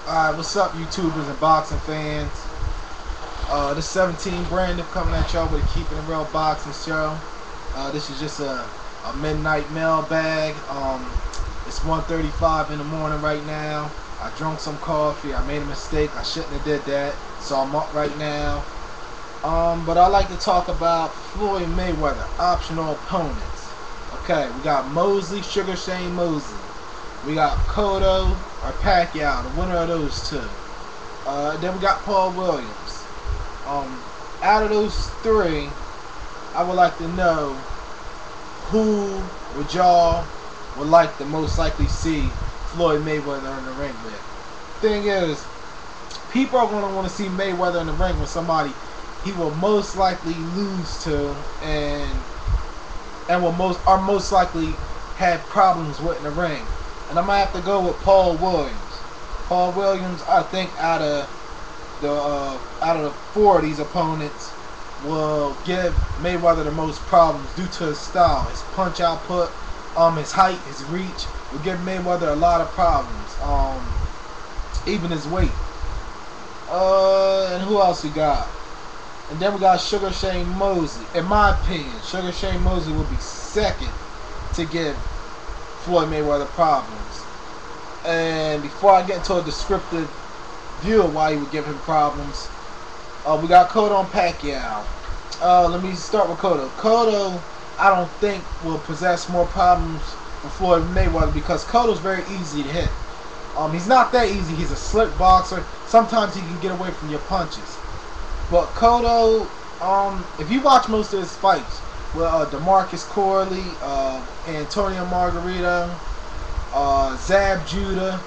Alright, what's up, YouTubers and boxing fans? This 17 Brandon coming at y'all with a Keeping It Real boxing show. This is just a midnight mailbag. It's 1:35 in the morning right now. I drank some coffee. I made a mistake. I shouldn't have did that. So I'm up right now. But I like to talk about Floyd Mayweather, optional opponents. Okay, we got Mosley, Shane Mosley. We got Cotto or Pacquiao, the winner of those two. Then we got Paul Williams. Out of those three, I would like to know who would y'all would like to most likely see Floyd Mayweather in the ring with. Thing is, people are going to want to see Mayweather in the ring with somebody he will most likely lose to and will most likely have problems with in the ring. And I'm gonna have to go with Paul Williams. Paul Williams, I think, out of the four of these opponents, will give Mayweather the most problems due to his style, his punch output, his height, his reach. Will give Mayweather a lot of problems. Even his weight. And who else we got? And then we got Shane Mosley. In my opinion, Shane Mosley will be second to give Floyd Mayweather problems. And before I get into a descriptive view of why he would give him problems, we got Cotto and Pacquiao. Let me start with Cotto. Cotto, I don't think, will possess more problems for Floyd Mayweather because Cotto's very easy to hit. He's not that easy. He's a slick boxer. Sometimes he can get away from your punches. But Cotto, if you watch most of his fights, with DeMarcus Corley, Antonio Margarito, Zab Judah,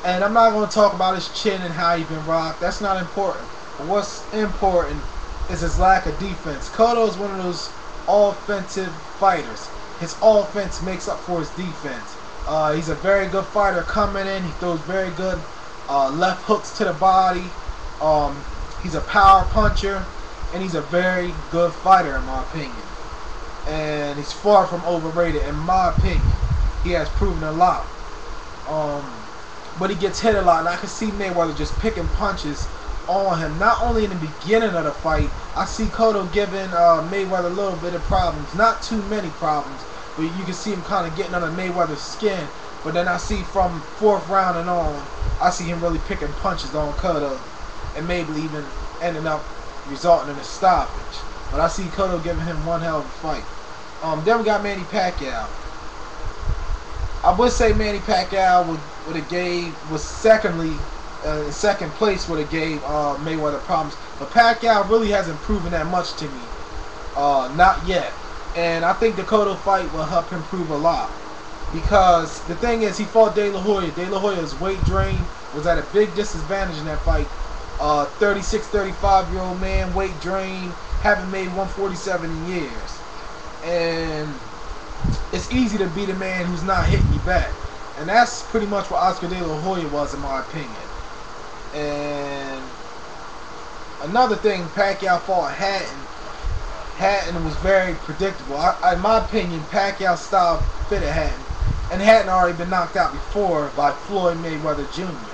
and I'm not going to talk about his chin and how he's been rocked. That's not important. But what's important is his lack of defense. Cotto is one of those offensive fighters. His offense makes up for his defense. He's a very good fighter coming in. He throws very good left hooks to the body. He's a power puncher, and he's a very good fighter in my opinion. And he's far from overrated in my opinion. He has proven a lot. But he gets hit a lot, and I can see Mayweather just picking punches on him. Not only in the beginning of the fight, I see Cotto giving Mayweather a little bit of problems. Not too many problems, but you can see him kind of getting under Mayweather's skin. But then I see from fourth round and on, I see him really picking punches on Cotto, and maybe even ending up resulting in a stoppage. But I see Cotto giving him one hell of a fight. Then we got Manny Pacquiao. I would say Manny Pacquiao was in second place would have gave Mayweather problems. But Pacquiao really hasn't proven that much to me. Not yet. And I think the Cotto fight will help him prove a lot. Because the thing is, he fought De La Hoya. De La Hoya's weight drain was at a big disadvantage in that fight. 36, 35-year-old man, weight drain, haven't made 147 in years. And it's easy to beat a man who's not hitting you back. And that's pretty much what Oscar De La Hoya was, in my opinion. And another thing, Pacquiao fought Hatton. Hatton was very predictable. In my opinion, Pacquiao's style fitted Hatton. And Hatton already been knocked out before by Floyd Mayweather Jr.,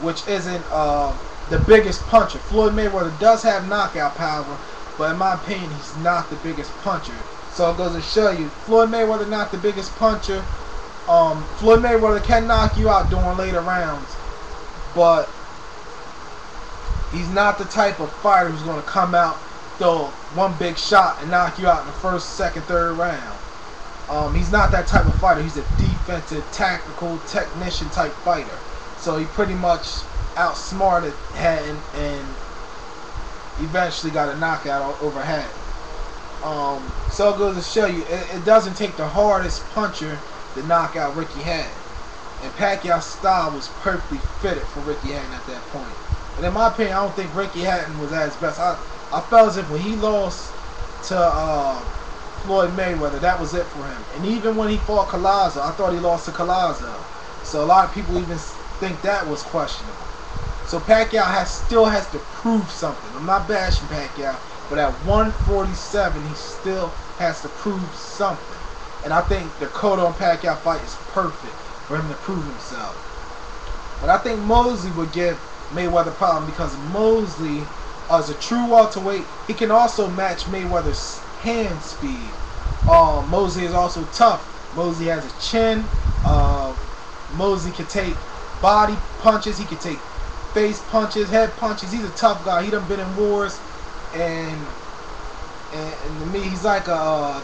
which isn't the biggest puncher. Floyd Mayweather does have knockout power, but in my opinion, he's not the biggest puncher. So it goes to show you, Floyd Mayweather not the biggest puncher. Floyd Mayweather can knock you out during later rounds, but he's not the type of fighter who's going to come out, throw one big shot, and knock you out in the first, second, third round. He's not that type of fighter. He's a defensive, tactical, technician type fighter. So he pretty much outsmarted Hatton and eventually got a knockout over Hatton. So it goes to show you, it doesn't take the hardest puncher to knock out Ricky Hatton. And Pacquiao's style was perfectly fitted for Ricky Hatton at that point. And in my opinion, I don't think Ricky Hatton was at his best. I felt as if when he lost to Floyd Mayweather, that was it for him. And even when he fought Collazo, I thought he lost to Collazo. So a lot of people even think that was questionable. So Pacquiao still has to prove something. I'm not bashing Pacquiao, but at 147, he still has to prove something. And I think the Cotto and Pacquiao fight is perfect for him to prove himself. But I think Mosley would give Mayweather a problem because Mosley, as a true welterweight, he can also match Mayweather's hand speed. Mosley is also tough. Mosley has a chin. Mosley can take body punches. He can take face punches, head punches. He's a tough guy. He done been in wars, and to me, he's like a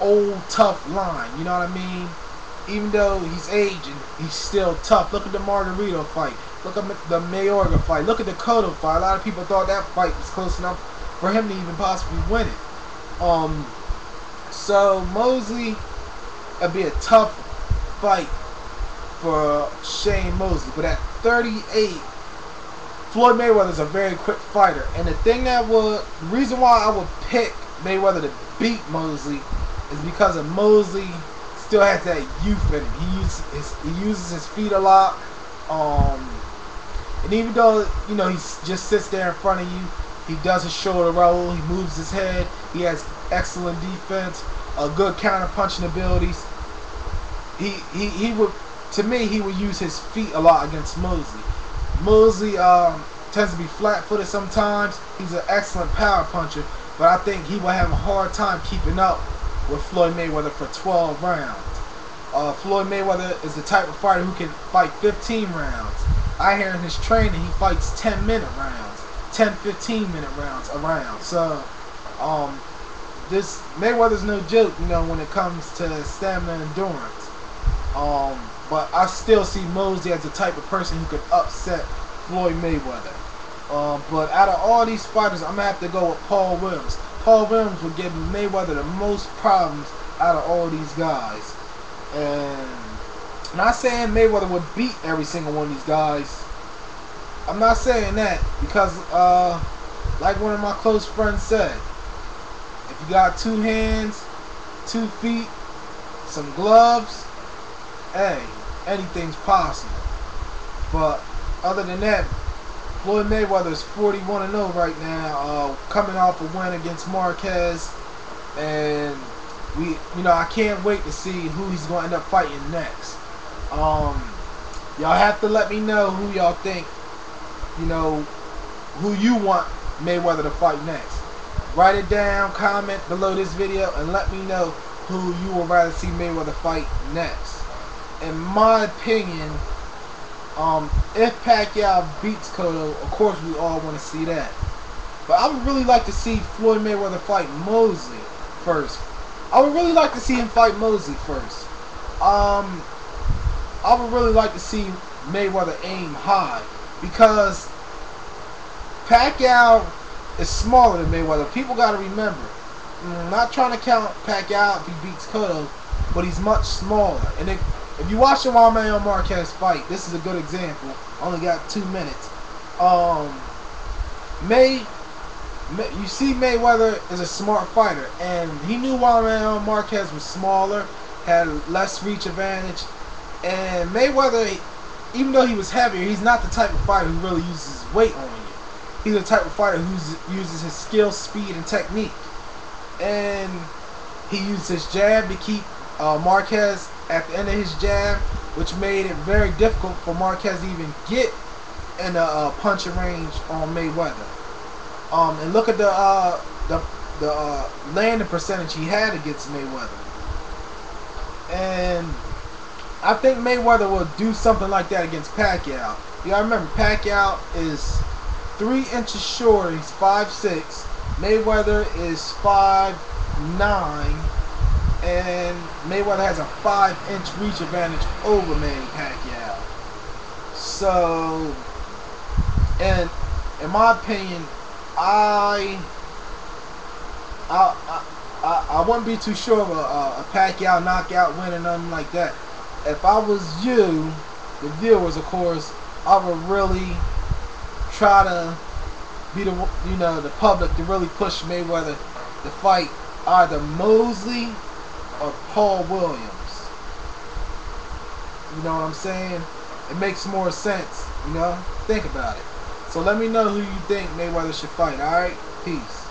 old tough line. You know what I mean? Even though he's aging, he's still tough. Look at the Margarito fight. Look at the Mayorga fight. Look at the Cotto fight. A lot of people thought that fight was close enough for him to even possibly win it. So Mosley, it'd be a tough fight for Shane Mosley. But at 38, Floyd Mayweather is a very quick fighter. And the reason why I would pick Mayweather to beat Mosley is because of Mosley still has that youth in him. He uses his feet a lot. And even though, you know, he just sits there in front of you, he does his shoulder roll, he moves his head, he has excellent defense, good counter punching abilities. He would, to me, he would use his feet a lot against Mosley. Mosley tends to be flat-footed sometimes. He's an excellent power puncher, but I think he will have a hard time keeping up with Floyd Mayweather for 12 rounds. Floyd Mayweather is the type of fighter who can fight 15 rounds. I hear in his training he fights 10-minute rounds, 10, 15-minute rounds around. So, this Mayweather's no joke, you know, when it comes to stamina and endurance. But I still see Mosley as the type of person who could upset Floyd Mayweather. But out of all these fighters, I'm going to have to go with Paul Williams. Paul Williams would give Mayweather the most problems out of all these guys. And I'm not saying Mayweather would beat every single one of these guys. I'm not saying that because, like one of my close friends said, if you got 2 hands, 2 feet, some gloves, hey, anything's possible. But other than that, Floyd Mayweather is 41-0 right now, coming off a win against Marquez, and I can't wait to see who he's going to end up fighting next. Y'all have to let me know who y'all think, who you want Mayweather to fight next. Write it down, comment below this video, and let me know who you would rather see Mayweather fight next. In my opinion, if Pacquiao beats Cotto, of course we all want to see that. But I would really like to see Floyd Mayweather fight Mosley first. I would really like to see him fight Mosley first. I would really like to see Mayweather aim high because Pacquiao is smaller than Mayweather. People got to remember. I'm not trying to count Pacquiao out if he beats Cotto, but he's much smaller. And if you watch the Mario Marquez fight, this is a good example. I only got 2 minutes. You see Mayweather is a smart fighter, and he knew Mario Marquez was smaller, had less reach advantage, and Mayweather, even though he was heavier, he's not the type of fighter who really uses his weight on you. He's the type of fighter who uses his skill, speed, and technique. And he used his jab to keep Marquez at the end of his jab, which made it very difficult for Marquez to even get in a punching range on Mayweather. And look at the landing percentage he had against Mayweather. And I think Mayweather will do something like that against Pacquiao. You gotta remember, Pacquiao is 3 inches shorter. He's 5'6". Mayweather is 5'9", and Mayweather has a 5-inch reach advantage over Manny Pacquiao. So, and in my opinion, I wouldn't be too sure of a Pacquiao knockout win or nothing like that. If I was you, the viewers, of course, I would really try to be the public to really push Mayweather to fight either Mosley or Paul Williams. You know what I'm saying? It makes more sense, Think about it. So let me know who you think Mayweather should fight, alright? Peace.